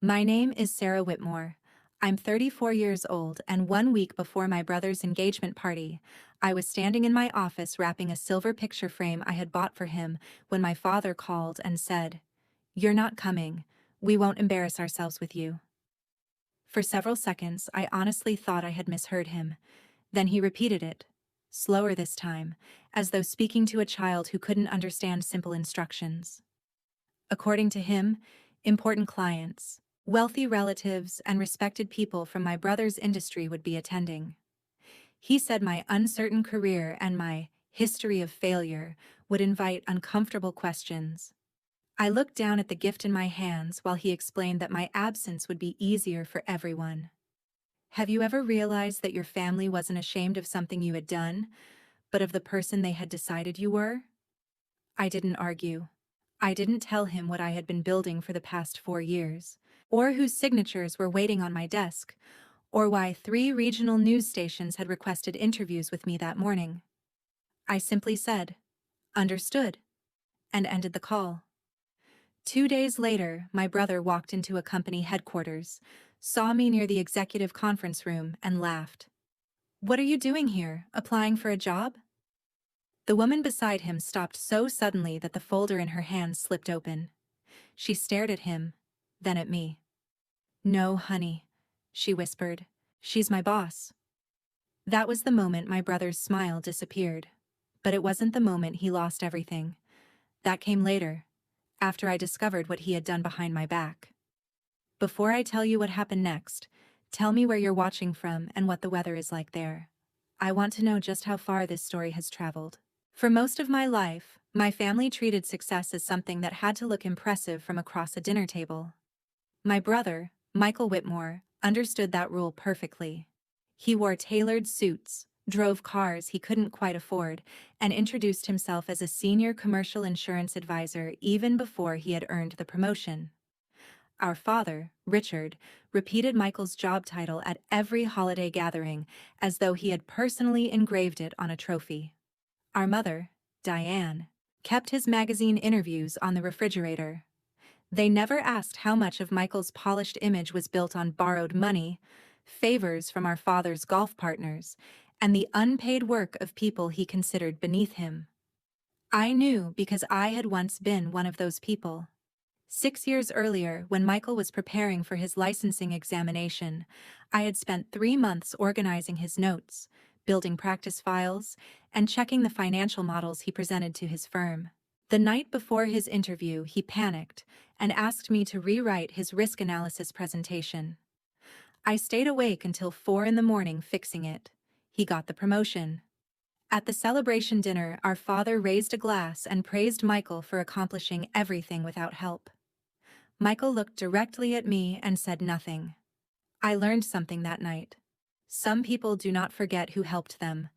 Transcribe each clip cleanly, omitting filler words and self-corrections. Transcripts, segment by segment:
My name is Sarah Whitmore. I'm 34 years old, and 1 week before my brother's engagement party, I was standing in my office wrapping a silver picture frame I had bought for him when my father called and said, "You're not coming. We won't embarrass ourselves with you." For several seconds, I honestly thought I had misheard him. Then he repeated it, slower this time, as though speaking to a child who couldn't understand simple instructions. According to him, important clients, wealthy relatives, and respected people from my brother's industry would be attending. He said my uncertain career and my history of failure would invite uncomfortable questions. I looked down at the gift in my hands while he explained that my absence would be easier for everyone. Have you ever realized that your family wasn't ashamed of something you had done, but of the person they had decided you were? I didn't argue. I didn't tell him what I had been building for the past 4 years, or whose signatures were waiting on my desk, or why 3 regional news stations had requested interviews with me that morning. I simply said, "Understood," and ended the call. 2 days later, my brother walked into a company headquarters, saw me near the executive conference room, and laughed. "What are you doing here, applying for a job?" The woman beside him stopped so suddenly that the folder in her hand slipped open. She stared at him, then at me. "No, honey," she whispered. "She's my boss." That was the moment my brother's smile disappeared. But it wasn't the moment he lost everything. That came later, after I discovered what he had done behind my back. Before I tell you what happened next, tell me where you're watching from and what the weather is like there. I want to know just how far this story has traveled. For most of my life, my family treated success as something that had to look impressive from across a dinner table. My brother, Michael Whitmore, understood that rule perfectly. He wore tailored suits, drove cars he couldn't quite afford, and introduced himself as a senior commercial insurance advisor even before he had earned the promotion. Our father, Richard, repeated Michael's job title at every holiday gathering as though he had personally engraved it on a trophy. Our mother, Diane, kept his magazine interviews on the refrigerator. They never asked how much of Michael's polished image was built on borrowed money, favors from our father's golf partners, and the unpaid work of people he considered beneath him. I knew because I had once been one of those people. 6 years earlier, when Michael was preparing for his licensing examination, I had spent 3 months organizing his notes, building practice files, and checking the financial models he presented to his firm. The night before his interview, he panicked and asked me to rewrite his risk analysis presentation. I stayed awake until 4 in the morning fixing it. He got the promotion. At the celebration dinner, our father raised a glass and praised Michael for accomplishing everything without help. Michael looked directly at me and said nothing. I learned something that night. Some people do not forget who helped them.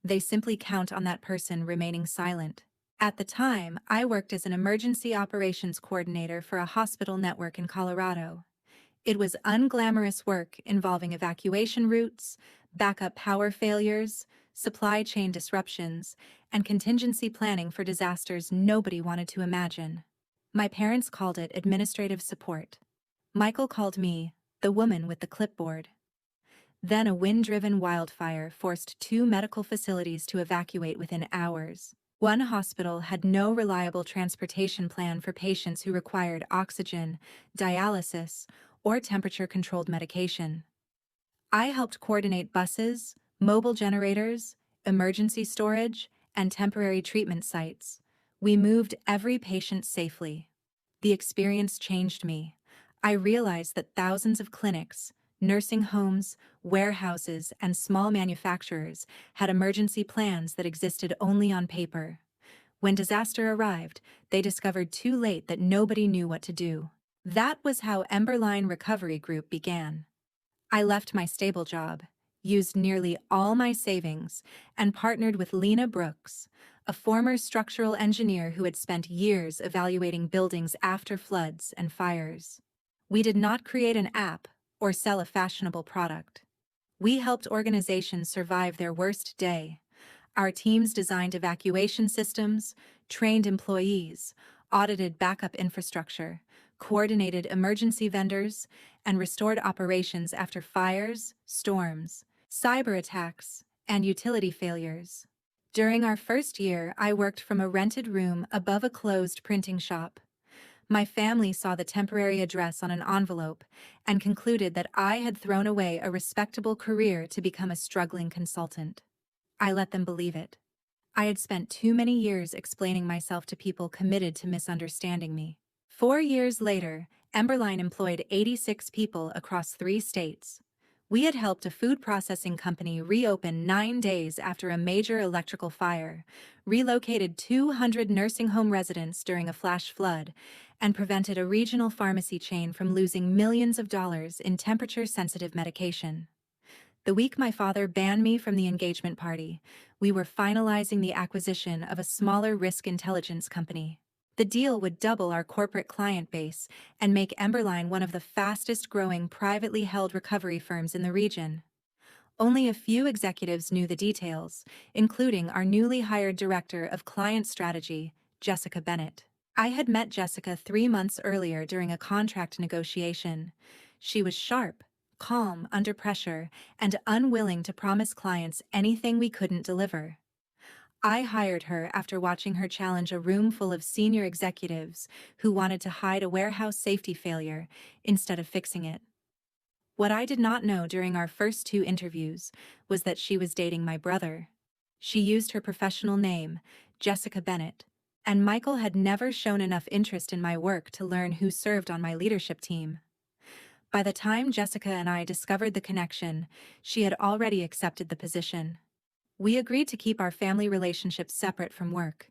They simply count on that person remaining silent. At the time, I worked as an emergency operations coordinator for a hospital network in Colorado. It was unglamorous work involving evacuation routes, backup power failures, supply chain disruptions, and contingency planning for disasters nobody wanted to imagine. My parents called it administrative support. Michael called me the woman with the clipboard. Then a wind-driven wildfire forced 2 medical facilities to evacuate within hours. One hospital had no reliable transportation plan for patients who required oxygen, dialysis, or temperature-controlled medication. I helped coordinate buses, mobile generators, emergency storage, and temporary treatment sites. We moved every patient safely. The experience changed me. I realized that thousands of clinics, nursing homes, warehouses, and small manufacturers had emergency plans that existed only on paper. When disaster arrived, they discovered too late that nobody knew what to do. That was how Emberline Recovery Group began. I left my stable job, used nearly all my savings, and partnered with Lena Brooks, a former structural engineer who had spent years evaluating buildings after floods and fires. We did not create an app or sell a fashionable product. We helped organizations survive their worst day. Our teams designed evacuation systems, trained employees, audited backup infrastructure, coordinated emergency vendors, and restored operations after fires, storms, cyber attacks, and utility failures. During our first year, I worked from a rented room above a closed printing shop. My family saw the temporary address on an envelope and concluded that I had thrown away a respectable career to become a struggling consultant. I let them believe it. I had spent too many years explaining myself to people committed to misunderstanding me. 4 years later, Emberline employed 86 people across 3 states. We had helped a food processing company reopen 9 days after a major electrical fire, relocated 200 nursing home residents during a flash flood, and prevented a regional pharmacy chain from losing millions of dollars in temperature-sensitive medication. The week my father banned me from the engagement party, we were finalizing the acquisition of a smaller risk intelligence company. The deal would double our corporate client base and make Emberline one of the fastest-growing privately held recovery firms in the region. Only a few executives knew the details, including our newly hired Director of Client Strategy, Jessica Bennett. I had met Jessica 3 months earlier during a contract negotiation. She was sharp, calm under pressure, and unwilling to promise clients anything we couldn't deliver. I hired her after watching her challenge a room full of senior executives who wanted to hide a warehouse safety failure instead of fixing it. What I did not know during our first 2 interviews was that she was dating my brother. She used her professional name, Jessica Bennett, and Michael had never shown enough interest in my work to learn who served on my leadership team. By the time Jessica and I discovered the connection, she had already accepted the position. We agreed to keep our family relationship separate from work.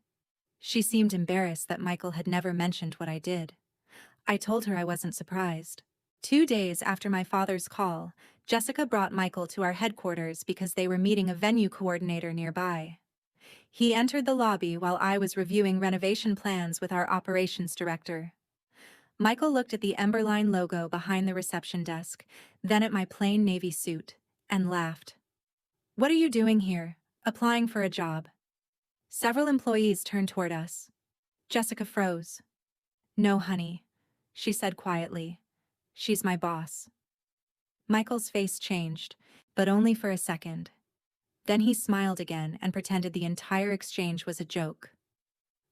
She seemed embarrassed that Michael had never mentioned what I did. I told her I wasn't surprised. 2 days after my father's call, Jessica brought Michael to our headquarters because they were meeting a venue coordinator nearby. He entered the lobby while I was reviewing renovation plans with our operations director. Michael looked at the Emberline logo behind the reception desk, then at my plain navy suit, and laughed. "What are you doing here? Applying for a job?" Several employees turned toward us. Jessica froze. "No, honey," she said quietly. "She's my boss." Michael's face changed, but only for a second. Then he smiled again and pretended the entire exchange was a joke.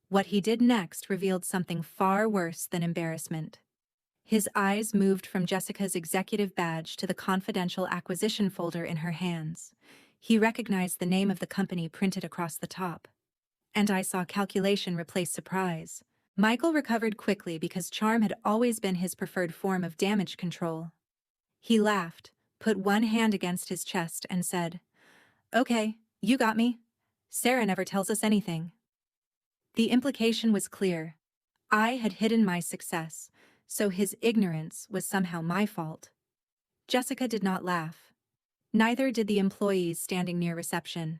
What he did next revealed something far worse than embarrassment. His eyes moved from Jessica's executive badge to the confidential acquisition folder in her hands. He recognized the name of the company printed across the top. And I saw calculation replace surprise. Michael recovered quickly because charm had always been his preferred form of damage control. He laughed, put one hand against his chest, and said, "Okay, you got me. Sarah never tells us anything." The implication was clear. I had hidden my success, so his ignorance was somehow my fault. Jessica did not laugh. Neither did the employees standing near reception.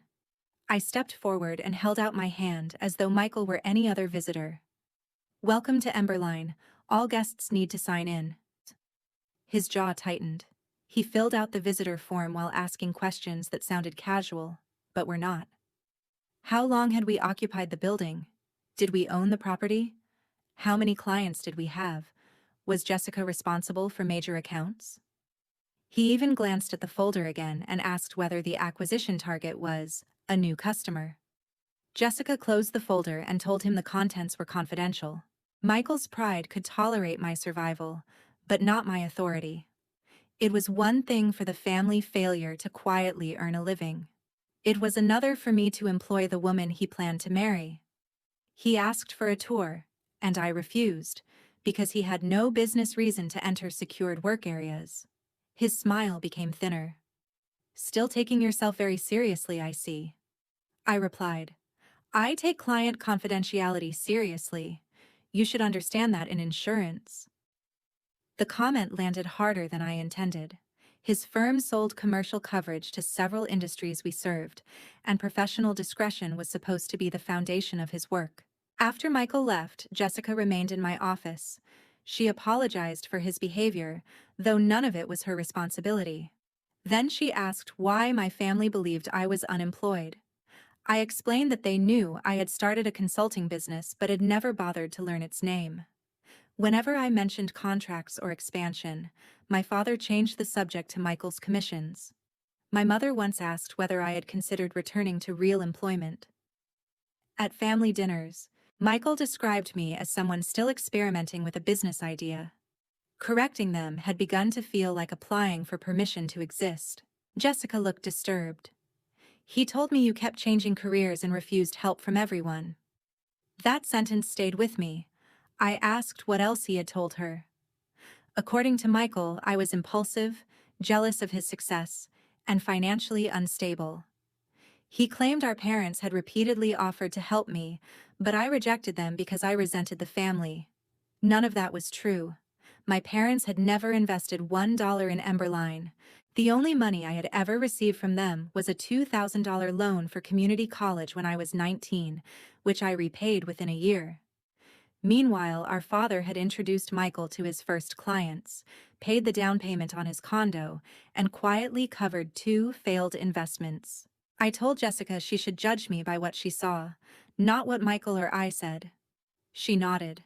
I stepped forward and held out my hand as though Michael were any other visitor. "Welcome to Emberline. All guests need to sign in." His jaw tightened. He filled out the visitor form while asking questions that sounded casual, but were not. How long had we occupied the building? Did we own the property? How many clients did we have? Was Jessica responsible for major accounts? He even glanced at the folder again and asked whether the acquisition target was a new customer. Jessica closed the folder and told him the contents were confidential. Michael's pride could tolerate my survival, but not my authority. It was one thing for the family failure to quietly earn a living. It was another for me to employ the woman he planned to marry. He asked for a tour, and I refused, because he had no business reason to enter secured work areas. His smile became thinner. "Still taking yourself very seriously, I see." I replied, "I take client confidentiality seriously. You should understand that in insurance." The comment landed harder than I intended. His firm sold commercial coverage to several industries we served, and professional discretion was supposed to be the foundation of his work. After Michael left, Jessica remained in my office. She apologized for his behavior, though none of it was her responsibility. Then she asked why my family believed I was unemployed. I explained that they knew I had started a consulting business but had never bothered to learn its name. Whenever I mentioned contracts or expansion, my father changed the subject to Michael's commissions. My mother once asked whether I had considered returning to real employment. At family dinners, Michael described me as someone still experimenting with a business idea. Correcting them had begun to feel like applying for permission to exist. Jessica looked disturbed. He told me you kept changing careers and refused help from everyone. That sentence stayed with me. I asked what else he had told her. According to Michael, I was impulsive, jealous of his success, and financially unstable. He claimed our parents had repeatedly offered to help me, but I rejected them because I resented the family. None of that was true. My parents had never invested $1 in Emberline. The only money I had ever received from them was a $2,000 loan for community college when I was 19, which I repaid within a year. Meanwhile, our father had introduced Michael to his first clients, paid the down payment on his condo, and quietly covered 2 failed investments. I told Jessica she should judge me by what she saw, not what Michael or I said. She nodded,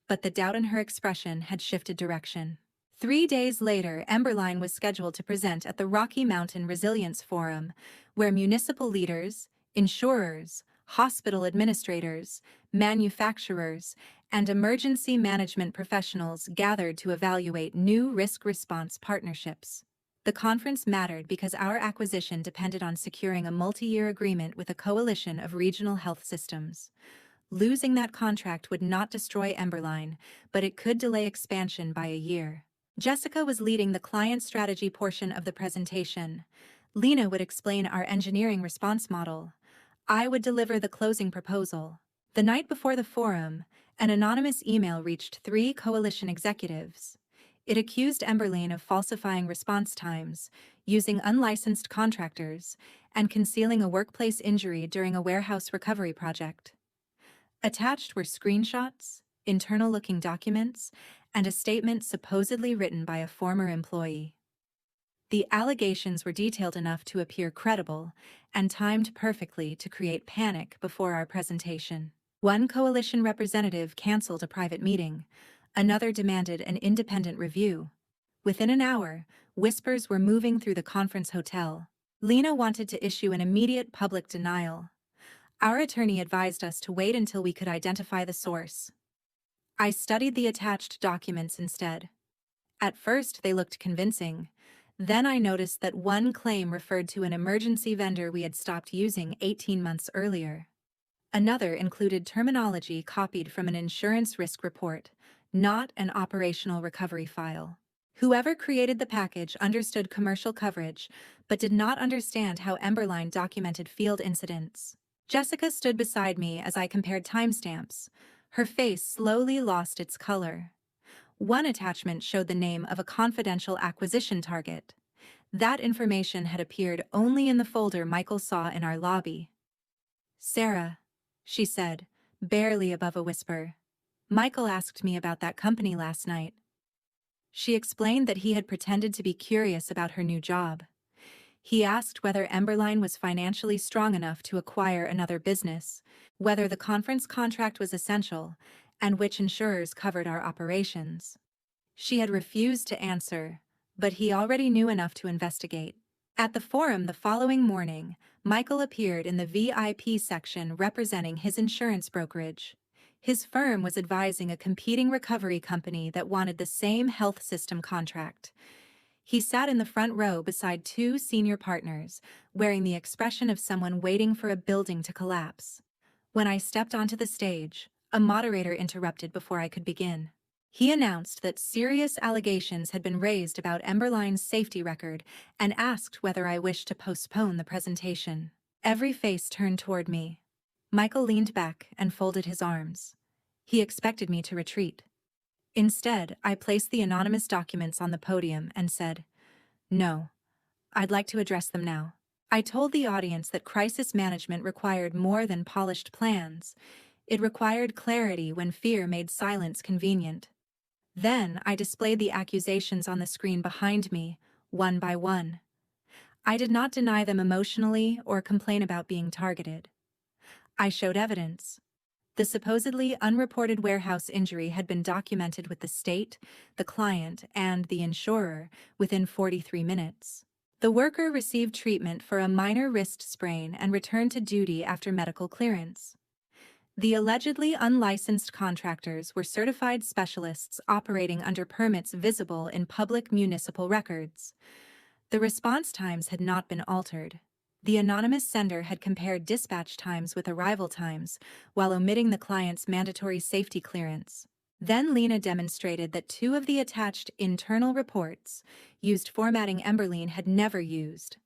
but the doubt in her expression had shifted direction. 3 days later, Emberline was scheduled to present at the Rocky Mountain Resilience Forum, where municipal leaders, insurers, hospital administrators, manufacturers, and emergency management professionals gathered to evaluate new risk response partnerships. The conference mattered because our acquisition depended on securing a multi-year agreement with a coalition of regional health systems. Losing that contract would not destroy Emberline, but it could delay expansion by a year. Jessica was leading the client strategy portion of the presentation. Lena would explain our engineering response model. I would deliver the closing proposal. The night before the forum, an anonymous email reached 3 coalition executives. It accused Emberline of falsifying response times, using unlicensed contractors, and concealing a workplace injury during a warehouse recovery project. Attached were screenshots, internal-looking documents, and a statement supposedly written by a former employee. The allegations were detailed enough to appear credible and timed perfectly to create panic before our presentation. One coalition representative canceled a private meeting. Another demanded an independent review. Within an hour, whispers were moving through the conference hotel. Lena wanted to issue an immediate public denial. Our attorney advised us to wait until we could identify the source. I studied the attached documents instead. At first, they looked convincing. Then I noticed that one claim referred to an emergency vendor we had stopped using 18 months earlier. Another included terminology copied from an insurance risk report, not an operational recovery file. Whoever created the package understood commercial coverage, but did not understand how Emberline documented field incidents. Jessica stood beside me as I compared timestamps. Her face slowly lost its color. One attachment showed the name of a confidential acquisition target. That information had appeared only in the folder Michael saw in our lobby. "Sarah," she said, barely above a whisper. "Michael asked me about that company last night." She explained that he had pretended to be curious about her new job. He asked whether Emberline was financially strong enough to acquire another business, whether the conference contract was essential, and which insurers covered our operations. She had refused to answer, but he already knew enough to investigate. At the forum the following morning, Michael appeared in the VIP section representing his insurance brokerage. His firm was advising a competing recovery company that wanted the same health system contract. He sat in the front row beside 2 senior partners, wearing the expression of someone waiting for a building to collapse. When I stepped onto the stage, a moderator interrupted before I could begin. He announced that serious allegations had been raised about Emberline's safety record and asked whether I wished to postpone the presentation. Every face turned toward me. Michael leaned back and folded his arms. He expected me to retreat. Instead, I placed the anonymous documents on the podium and said, "No, I'd like to address them now." I told the audience that crisis management required more than polished plans. It required clarity when fear made silence convenient. Then I displayed the accusations on the screen behind me, one by one. I did not deny them emotionally or complain about being targeted. I showed evidence. The supposedly unreported warehouse injury had been documented with the state, the client, and the insurer within 43 minutes. The worker received treatment for a minor wrist sprain and returned to duty after medical clearance. The allegedly unlicensed contractors were certified specialists operating under permits visible in public municipal records. The response times had not been altered. The anonymous sender had compared dispatch times with arrival times, while omitting the client's mandatory safety clearance. Then Lena demonstrated that 2 of the attached internal reports used formatting Emberline had never used.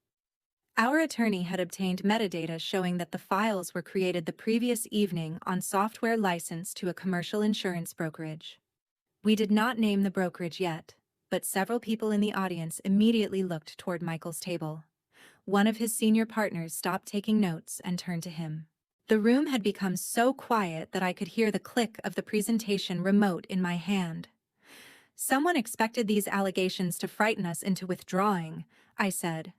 Our attorney had obtained metadata showing that the files were created the previous evening on software licensed to a commercial insurance brokerage. We did not name the brokerage yet, but several people in the audience immediately looked toward Michael's table. One of his senior partners stopped taking notes and turned to him. The room had become so quiet that I could hear the click of the presentation remote in my hand. "Someone expected these allegations to frighten us into withdrawing," I said.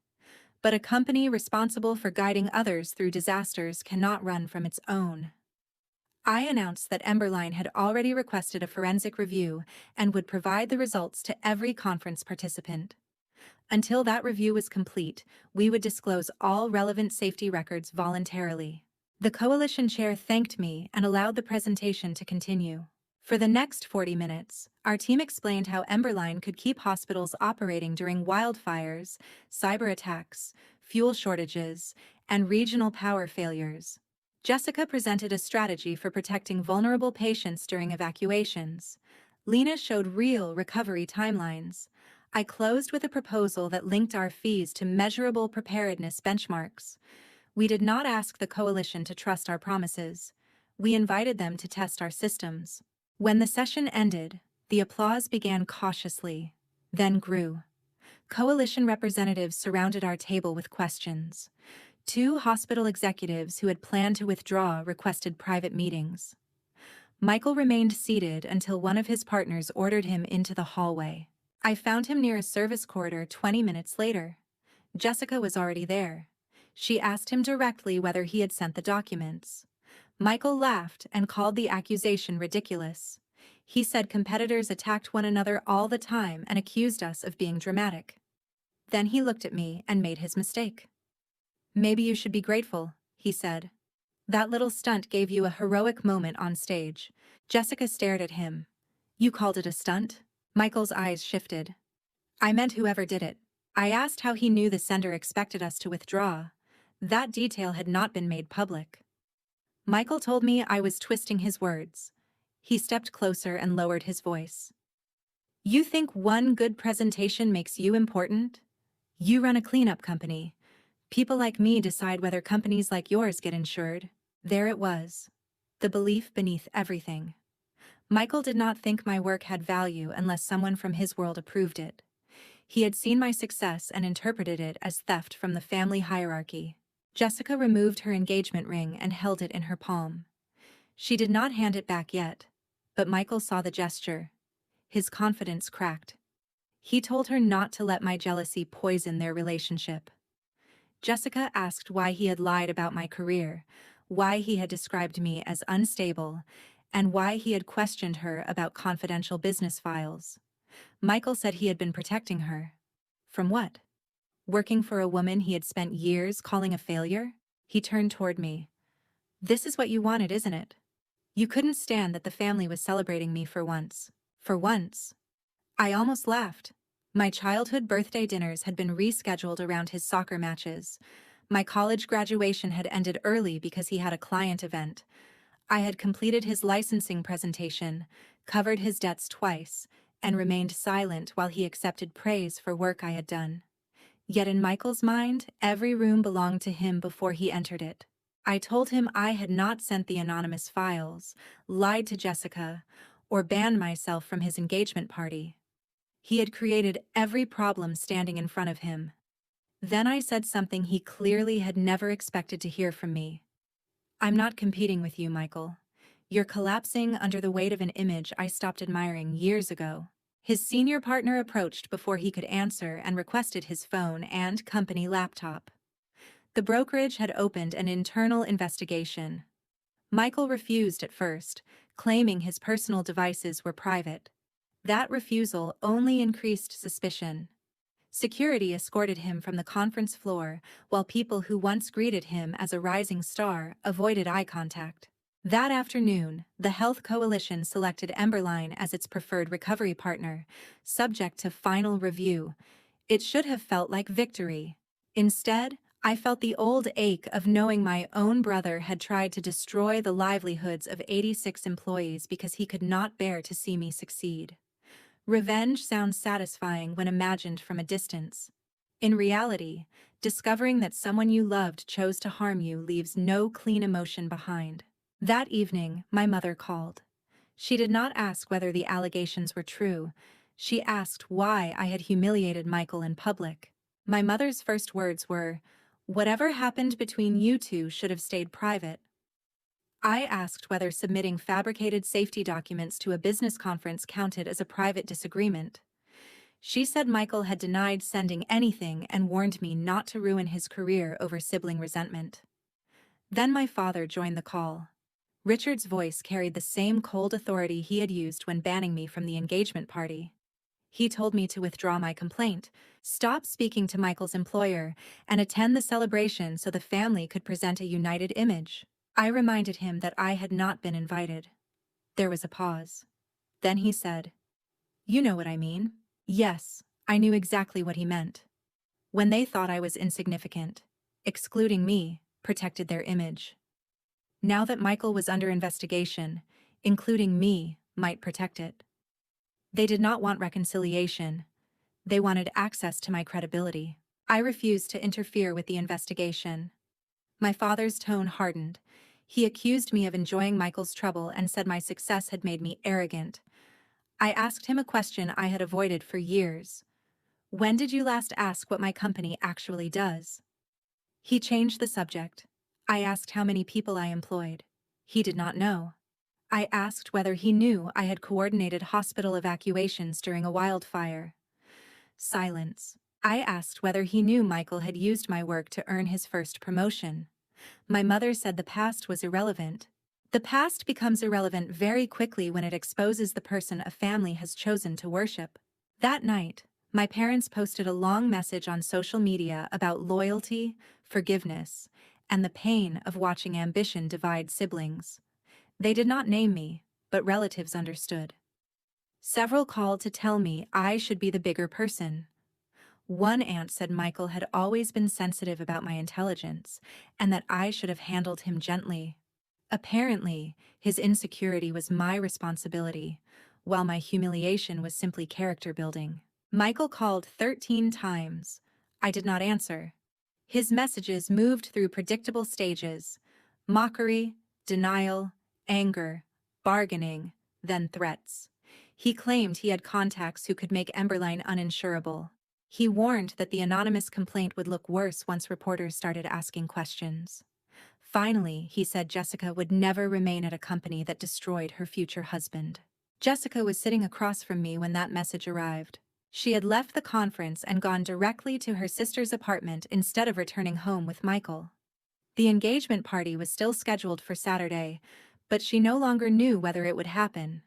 "But a company responsible for guiding others through disasters cannot run from its own." I announced that Emberline had already requested a forensic review and would provide the results to every conference participant. Until that review was complete, we would disclose all relevant safety records voluntarily. The coalition chair thanked me and allowed the presentation to continue. For the next 40 minutes, our team explained how Emberline could keep hospitals operating during wildfires, cyber attacks, fuel shortages, and regional power failures. Jessica presented a strategy for protecting vulnerable patients during evacuations. Lena showed real recovery timelines. I closed with a proposal that linked our fees to measurable preparedness benchmarks. We did not ask the coalition to trust our promises. We invited them to test our systems. When the session ended, the applause began cautiously, then grew. Coalition representatives surrounded our table with questions. 2 hospital executives who had planned to withdraw requested private meetings. Michael remained seated until one of his partners ordered him into the hallway. I found him near a service corridor 20 minutes later. Jessica was already there. She asked him directly whether he had sent the documents. Michael laughed and called the accusation ridiculous. He said competitors attacked one another all the time and accused us of being dramatic. Then he looked at me and made his mistake. "Maybe you should be grateful," he said. "That little stunt gave you a heroic moment on stage." Jessica stared at him. "You called it a stunt?" Michael's eyes shifted. "I meant whoever did it. I asked how he knew the sender expected us to withdraw. That detail had not been made public." Michael told me I was twisting his words. He stepped closer and lowered his voice. "You think one good presentation makes you important? You run a cleanup company. People like me decide whether companies like yours get insured." There it was. The belief beneath everything. Michael did not think my work had value unless someone from his world approved it. He had seen my success and interpreted it as theft from the family hierarchy. Jessica removed her engagement ring and held it in her palm. She did not hand it back yet, but Michael saw the gesture. His confidence cracked. He told her not to let my jealousy poison their relationship. Jessica asked why he had lied about my career, why he had described me as unstable, and why he had questioned her about confidential business files. Michael said he had been protecting her. From what? Working for a woman he had spent years calling a failure? He turned toward me. "This is what you wanted, isn't it? You couldn't stand that the family was celebrating me for once." For once. I almost laughed. My childhood birthday dinners had been rescheduled around his soccer matches. My college graduation had ended early because he had a client event. I had completed his licensing presentation, covered his debts twice, and remained silent while he accepted praise for work I had done. Yet in Michael's mind, every room belonged to him before he entered it. I told him I had not sent the anonymous files, lied to Jessica, or banned myself from his engagement party. He had created every problem standing in front of him. Then I said something he clearly had never expected to hear from me. "I'm not competing with you, Michael. You're collapsing under the weight of an image I stopped admiring years ago." His senior partner approached before he could answer and requested his phone and company laptop. The brokerage had opened an internal investigation. Michael refused at first, claiming his personal devices were private. That refusal only increased suspicion. Security escorted him from the conference floor, while people who once greeted him as a rising star avoided eye contact. That afternoon, the Health Coalition selected Emberline as its preferred recovery partner, subject to final review. It should have felt like victory. Instead, I felt the old ache of knowing my own brother had tried to destroy the livelihoods of 86 employees because he could not bear to see me succeed. Revenge sounds satisfying when imagined from a distance. In reality, discovering that someone you loved chose to harm you leaves no clean emotion behind. That evening, my mother called. She did not ask whether the allegations were true. She asked why I had humiliated Michael in public. My mother's first words were, "Whatever happened between you two should have stayed private." I asked whether submitting fabricated safety documents to a business conference counted as a private disagreement. She said Michael had denied sending anything and warned me not to ruin his career over sibling resentment. Then my father joined the call. Richard's voice carried the same cold authority he had used when banning me from the engagement party. He told me to withdraw my complaint, stop speaking to Michael's employer, and attend the celebration so the family could present a united image. I reminded him that I had not been invited. There was a pause. Then he said, "You know what I mean." Yes, I knew exactly what he meant. When they thought I was insignificant, excluding me protected their image. Now that Michael was under investigation, including me might protect it. They did not want reconciliation. They wanted access to my credibility. I refused to interfere with the investigation. My father's tone hardened. He accused me of enjoying Michael's trouble and said my success had made me arrogant. I asked him a question I had avoided for years. When did you last ask what my company actually does? He changed the subject. I asked how many people I employed. He did not know. I asked whether he knew I had coordinated hospital evacuations during a wildfire. Silence. I asked whether he knew Michael had used my work to earn his first promotion. My mother said the past was irrelevant. The past becomes irrelevant very quickly when it exposes the person a family has chosen to worship. That night, my parents posted a long message on social media about loyalty, forgiveness, and the pain of watching ambition divide siblings. They did not name me, but relatives understood. Several called to tell me I should be the bigger person. One aunt said Michael had always been sensitive about my intelligence, and that I should have handled him gently. Apparently, his insecurity was my responsibility, while my humiliation was simply character building. Michael called 13 times. I did not answer. His messages moved through predictable stages: mockery, denial, anger, bargaining, then threats. He claimed he had contacts who could make Emberline uninsurable. He warned that the anonymous complaint would look worse once reporters started asking questions. Finally, he said Jessica would never remain at a company that destroyed her future husband. Jessica was sitting across from me when that message arrived. She had left the conference and gone directly to her sister's apartment instead of returning home with Michael. The engagement party was still scheduled for Saturday, but she no longer knew whether it would happen.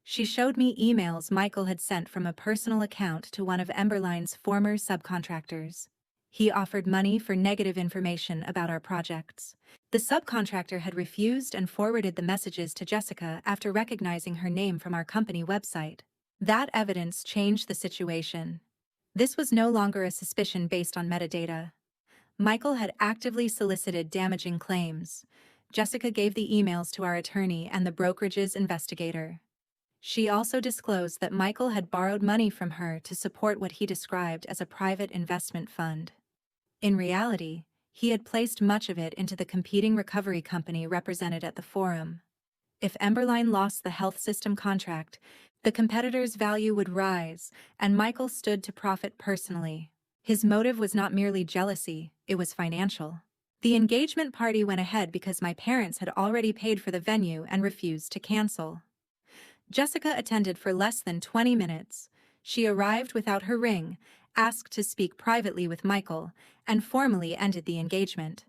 She showed me emails Michael had sent from a personal account to one of Emberline's former subcontractors. He offered money for negative information about our projects. The subcontractor had refused and forwarded the messages to Jessica after recognizing her name from our company website. That evidence changed the situation. This was no longer a suspicion based on metadata. Michael had actively solicited damaging claims. Jessica gave the emails to our attorney and the brokerage's investigator. She also disclosed that Michael had borrowed money from her to support what he described as a private investment fund. In reality, he had placed much of it into the competing recovery company represented at the forum. If Emberline lost the health system contract, the competitor's value would rise, and Michael stood to profit personally. His motive was not merely jealousy, it was financial. The engagement party went ahead because my parents had already paid for the venue and refused to cancel. Jessica attended for less than 20 minutes. She arrived without her ring, asked to speak privately with Michael, and formally ended the engagement.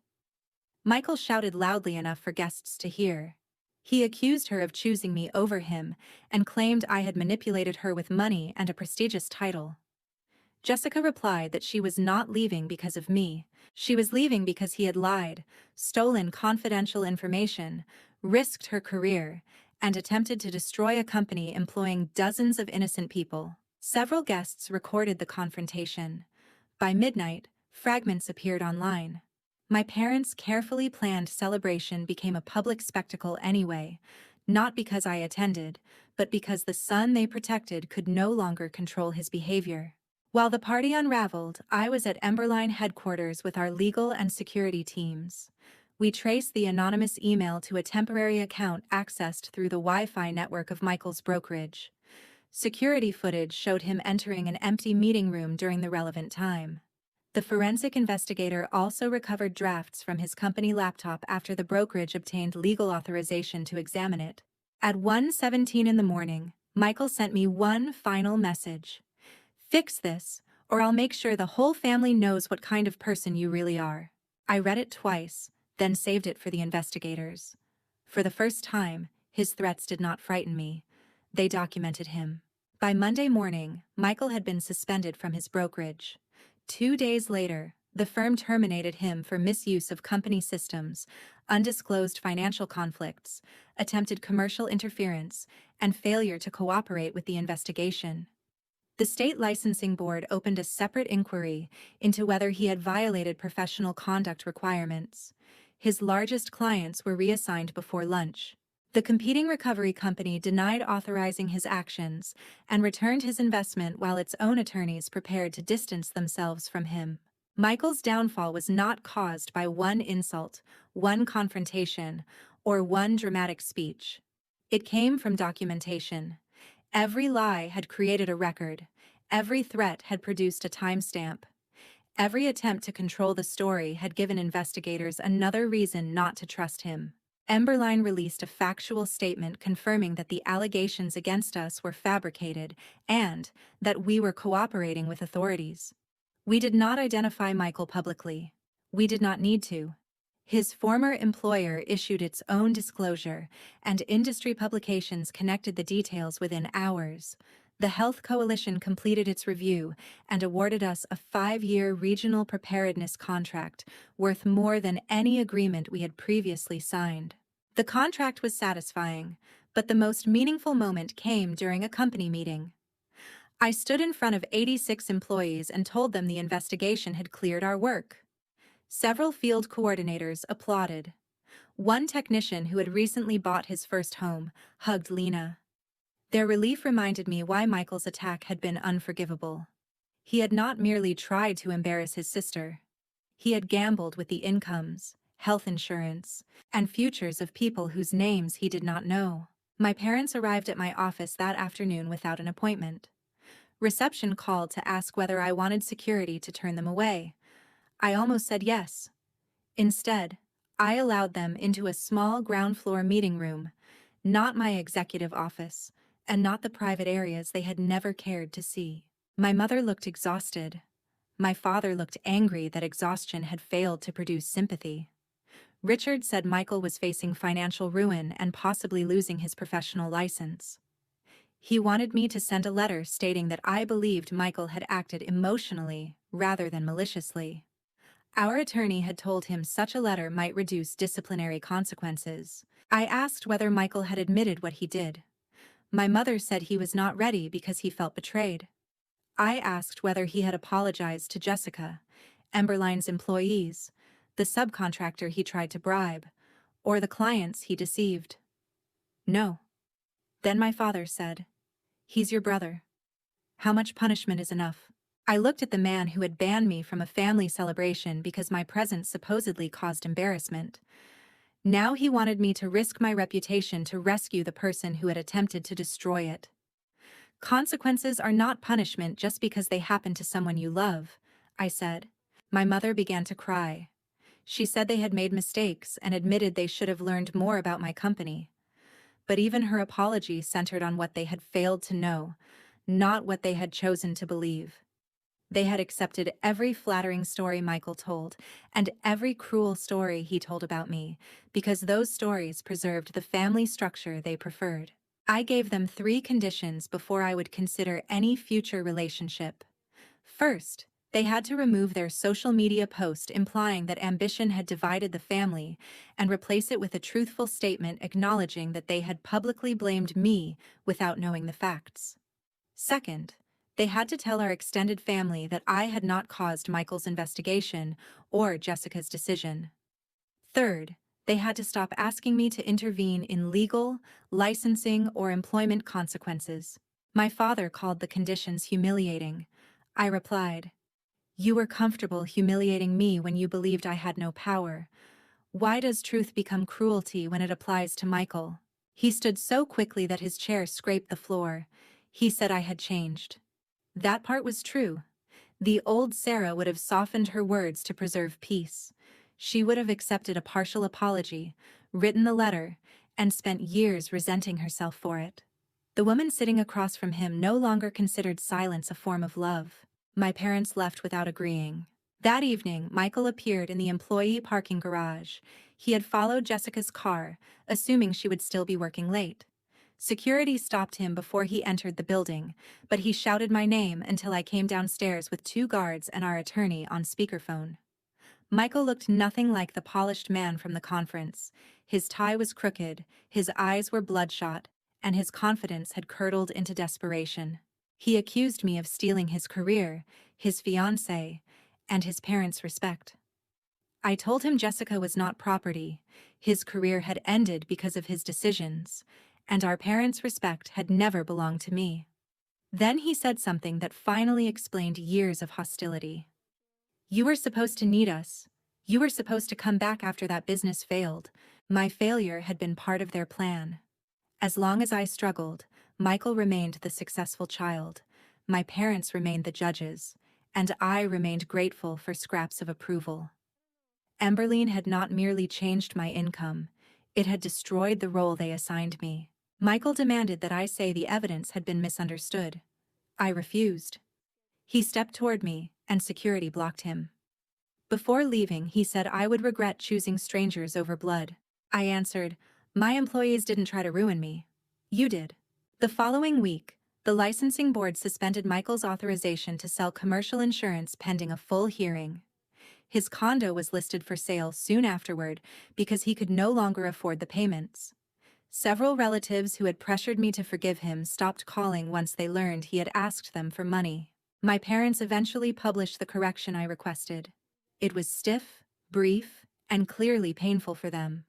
Michael shouted loudly enough for guests to hear. He accused her of choosing me over him and claimed I had manipulated her with money and a prestigious title. Jessica replied that she was not leaving because of me. She was leaving because he had lied, stolen confidential information, risked her career, and attempted to destroy a company employing dozens of innocent people. Several guests recorded the confrontation. By midnight, fragments appeared online. My parents' carefully planned celebration became a public spectacle anyway, not because I attended, but because the son they protected could no longer control his behavior. While the party unraveled, I was at Emberline headquarters with our legal and security teams. We traced the anonymous email to a temporary account accessed through the Wi-Fi network of Michael's brokerage. Security footage showed him entering an empty meeting room during the relevant time. The forensic investigator also recovered drafts from his company laptop after the brokerage obtained legal authorization to examine it. At 1:17 in the morning, Michael sent me one final message. "Fix this, or I'll make sure the whole family knows what kind of person you really are." I read it twice, then saved it for the investigators. For the first time, his threats did not frighten me. They documented him. By Monday morning, Michael had been suspended from his brokerage. 2 days later, the firm terminated him for misuse of company systems, undisclosed financial conflicts, attempted commercial interference, and failure to cooperate with the investigation. The state licensing board opened a separate inquiry into whether he had violated professional conduct requirements. His largest clients were reassigned before lunch. The competing recovery company denied authorizing his actions and returned his investment while its own attorneys prepared to distance themselves from him. Michael's downfall was not caused by one insult, one confrontation, or one dramatic speech. It came from documentation. Every lie had created a record. Every threat had produced a timestamp. Every attempt to control the story had given investigators another reason not to trust him. Emberline released a factual statement confirming that the allegations against us were fabricated and that we were cooperating with authorities. We did not identify Michael publicly. We did not need to. His former employer issued its own disclosure, and industry publications connected the details within hours. The Health Coalition completed its review and awarded us a 5-year regional preparedness contract worth more than any agreement we had previously signed. The contract was satisfying, but the most meaningful moment came during a company meeting. I stood in front of 86 employees and told them the investigation had cleared our work. Several field coordinators applauded. One technician who had recently bought his first home hugged Lena. Their relief reminded me why Michael's attack had been unforgivable. He had not merely tried to embarrass his sister. He had gambled with the incomes, health insurance, and futures of people whose names he did not know. My parents arrived at my office that afternoon without an appointment. Reception called to ask whether I wanted security to turn them away. I almost said yes. Instead, I allowed them into a small ground-floor meeting room, not my executive office, and not the private areas they had never cared to see. My mother looked exhausted. My father looked angry that exhaustion had failed to produce sympathy. Richard said Michael was facing financial ruin and possibly losing his professional license. He wanted me to send a letter stating that I believed Michael had acted emotionally rather than maliciously. Our attorney had told him such a letter might reduce disciplinary consequences. I asked whether Michael had admitted what he did. My mother said he was not ready because he felt betrayed. I asked whether he had apologized to Jessica, Emberline's employees, the subcontractor he tried to bribe, or the clients he deceived. No. Then my father said, "He's your brother. How much punishment is enough?" I looked at the man who had banned me from a family celebration because my presence supposedly caused embarrassment. Now he wanted me to risk my reputation to rescue the person who had attempted to destroy it. Consequences are not punishment just because they happen to someone you love, I said. My mother began to cry. She said they had made mistakes and admitted they should have learned more about my company. But even her apology centered on what they had failed to know, not what they had chosen to believe. They had accepted every flattering story Michael told, and every cruel story he told about me, because those stories preserved the family structure they preferred. I gave them 3 conditions before I would consider any future relationship. First, they had to remove their social media post implying that ambition had divided the family and replace it with a truthful statement acknowledging that they had publicly blamed me without knowing the facts. Second, they had to tell our extended family that I had not caused Michael's investigation or Jessica's decision. Third, they had to stop asking me to intervene in legal, licensing, or employment consequences. My father called the conditions humiliating. I replied, "You were comfortable humiliating me when you believed I had no power. Why does truth become cruelty when it applies to Michael?" He stood so quickly that his chair scraped the floor. He said I had changed. That part was true. The old Sarah would have softened her words to preserve peace. She would have accepted a partial apology, written the letter, and spent years resenting herself for it. The woman sitting across from him no longer considered silence a form of love. My parents left without agreeing. That evening, Michael appeared in the employee parking garage. He had followed Jessica's car, assuming she would still be working late. Security stopped him before he entered the building, but he shouted my name until I came downstairs with 2 guards and our attorney on speakerphone. Michael looked nothing like the polished man from the conference. His tie was crooked, his eyes were bloodshot, and his confidence had curdled into desperation. He accused me of stealing his career, his fiancée, and his parents' respect. I told him Jessica was not property, his career had ended because of his decisions, and our parents' respect had never belonged to me. Then he said something that finally explained years of hostility. "You were supposed to need us. You were supposed to come back after that business failed. My failure had been part of their plan. As long as I struggled, Michael remained the successful child, my parents remained the judges, and I remained grateful for scraps of approval." Emberline had not merely changed my income, it had destroyed the role they assigned me. Michael demanded that I say the evidence had been misunderstood. I refused. He stepped toward me, and security blocked him. Before leaving, he said I would regret choosing strangers over blood. I answered, "My employees didn't try to ruin me. You did." The following week, the licensing board suspended Michael's authorization to sell commercial insurance pending a full hearing. His condo was listed for sale soon afterward because he could no longer afford the payments. Several relatives who had pressured me to forgive him stopped calling once they learned he had asked them for money. My parents eventually published the correction I requested. It was stiff, brief, and clearly painful for them.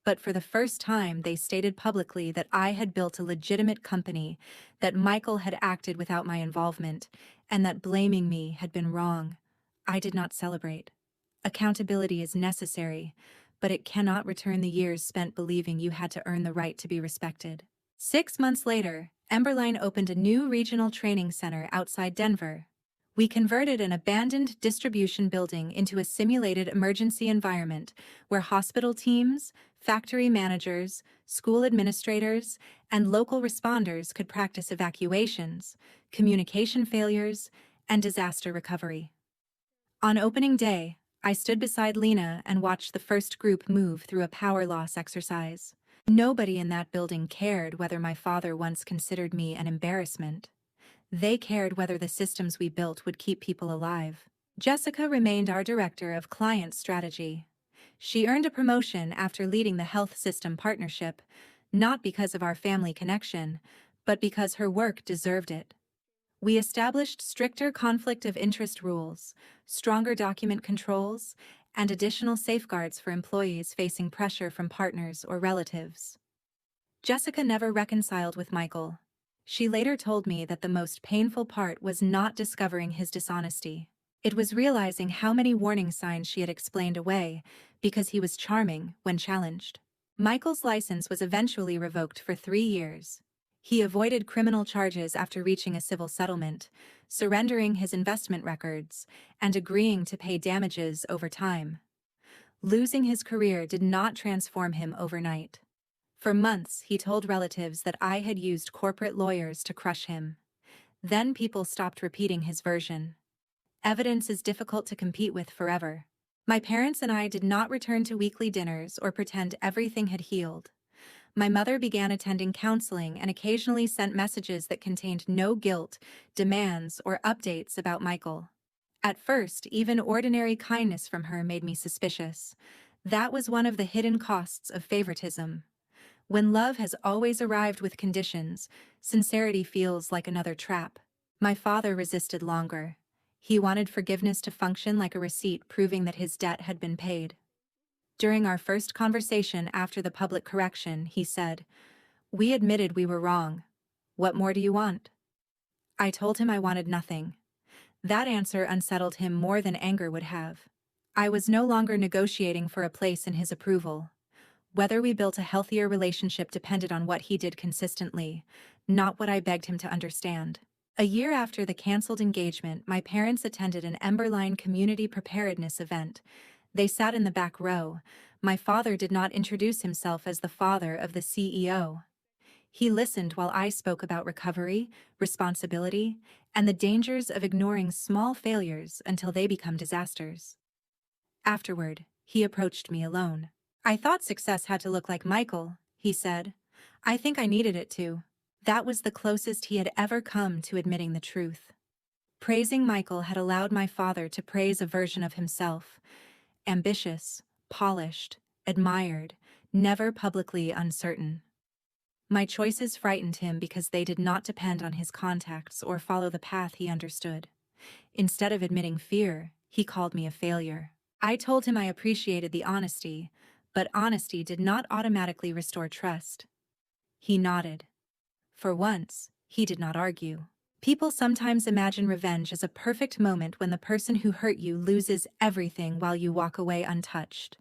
But for the first time, they stated publicly that I had built a legitimate company, that Michael had acted without my involvement, and that blaming me had been wrong. I did not celebrate. Accountability is necessary, but it cannot return the years spent believing you had to earn the right to be respected. 6 months later, Emberline opened a new regional training center outside Denver. We converted an abandoned distribution building into a simulated emergency environment where hospital teams, factory managers, school administrators, and local responders could practice evacuations, communication failures, and disaster recovery. On opening day, I stood beside Lena and watched the first group move through a power loss exercise. Nobody in that building cared whether my father once considered me an embarrassment. They cared whether the systems we built would keep people alive. Jessica remained our director of client strategy. She earned a promotion after leading the health system partnership, not because of our family connection, but because her work deserved it. We established stricter conflict of interest rules, stronger document controls, and additional safeguards for employees facing pressure from partners or relatives. Jessica never reconciled with Michael. She later told me that the most painful part was not discovering his dishonesty. It was realizing how many warning signs she had explained away because he was charming when challenged. Michael's license was eventually revoked for 3 years. He avoided criminal charges after reaching a civil settlement, surrendering his investment records, and agreeing to pay damages over time. Losing his career did not transform him overnight. For months, he told relatives that I had used corporate lawyers to crush him. Then people stopped repeating his version. Evidence is difficult to compete with forever. My parents and I did not return to weekly dinners or pretend everything had healed. My mother began attending counseling and occasionally sent messages that contained no guilt, demands, or updates about Michael. At first, even ordinary kindness from her made me suspicious. That was one of the hidden costs of favoritism. When love has always arrived with conditions, sincerity feels like another trap. My father resisted longer. He wanted forgiveness to function like a receipt proving that his debt had been paid. During our first conversation after the public correction, he said, "We admitted we were wrong. What more do you want?" I told him I wanted nothing. That answer unsettled him more than anger would have. I was no longer negotiating for a place in his approval. Whether we built a healthier relationship depended on what he did consistently, not what I begged him to understand. A year after the canceled engagement, my parents attended an Emberline community preparedness event. They sat in the back row. My father did not introduce himself as the father of the CEO. He listened while I spoke about recovery, responsibility, and the dangers of ignoring small failures until they become disasters. Afterward, he approached me alone. "I thought success had to look like Michael," he said. "I think I needed it to." That was the closest he had ever come to admitting the truth. Praising Michael had allowed my father to praise a version of himself. Ambitious, polished, admired, never publicly uncertain. My choices frightened him because they did not depend on his contacts or follow the path he understood. Instead of admitting fear, he called me a failure. I told him I appreciated the honesty, but honesty did not automatically restore trust. He nodded. For once, he did not argue. People sometimes imagine revenge as a perfect moment when the person who hurt you loses everything while you walk away untouched.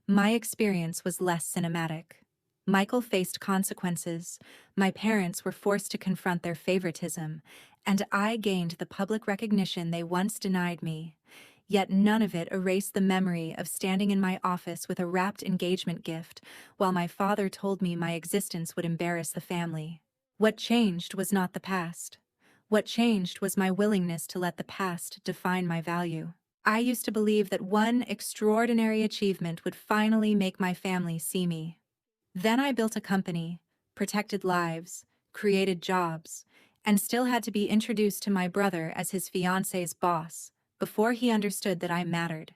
My experience was less cinematic. Michael faced consequences, my parents were forced to confront their favoritism, and I gained the public recognition they once denied me. Yet none of it erased the memory of standing in my office with a wrapped engagement gift while my father told me my existence would embarrass the family. What changed was not the past. What changed was my willingness to let the past define my value. I used to believe that one extraordinary achievement would finally make my family see me. Then I built a company, protected lives, created jobs, and still had to be introduced to my brother as his fiancée's boss before he understood that I mattered.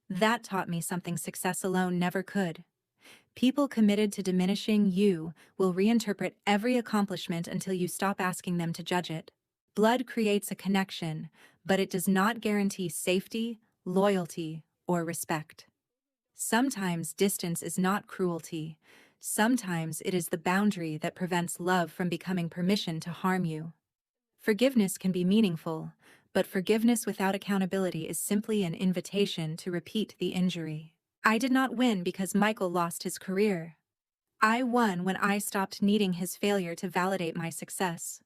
That taught me something success alone never could. People committed to diminishing you will reinterpret every accomplishment until you stop asking them to judge it. Blood creates a connection, but it does not guarantee safety, loyalty, or respect. Sometimes distance is not cruelty. Sometimes it is the boundary that prevents love from becoming permission to harm you. Forgiveness can be meaningful, but forgiveness without accountability is simply an invitation to repeat the injury. I did not win because Michael lost his career. I won when I stopped needing his failure to validate my success.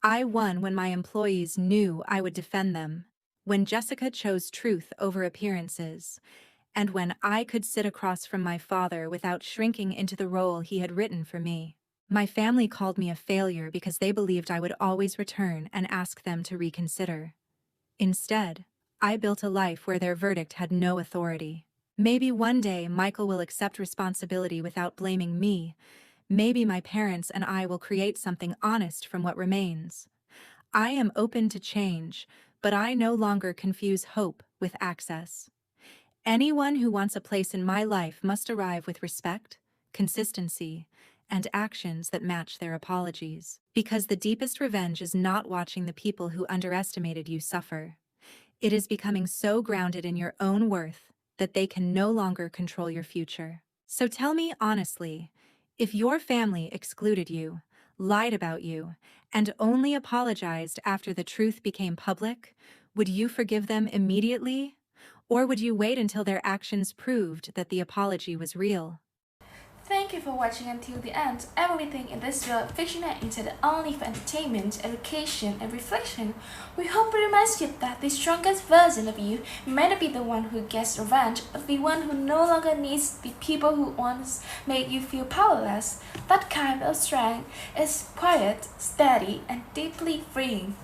I won when my employees knew I would defend them, when Jessica chose truth over appearances, and when I could sit across from my father without shrinking into the role he had written for me. My family called me a failure because they believed I would always return and ask them to reconsider. Instead, I built a life where their verdict had no authority. Maybe one day Michael will accept responsibility without blaming me. Maybe my parents and I will create something honest from what remains. I am open to change, but I no longer confuse hope with access. Anyone who wants a place in my life must arrive with respect, consistency, and actions that match their apologies. Because the deepest revenge is not watching the people who underestimated you suffer. It is becoming so grounded in your own worth that they can no longer control your future. So tell me honestly, if your family excluded you, lied about you, and only apologized after the truth became public, would you forgive them immediately? Or would you wait until their actions proved that the apology was real? Thank you for watching until the end. Everything in this world, fiction and intended only for entertainment, education, and reflection. We hope it reminds you that the strongest version of you may not be the one who gets revenge, but the one who no longer needs the people who once made you feel powerless. That kind of strength is quiet, steady, and deeply freeing.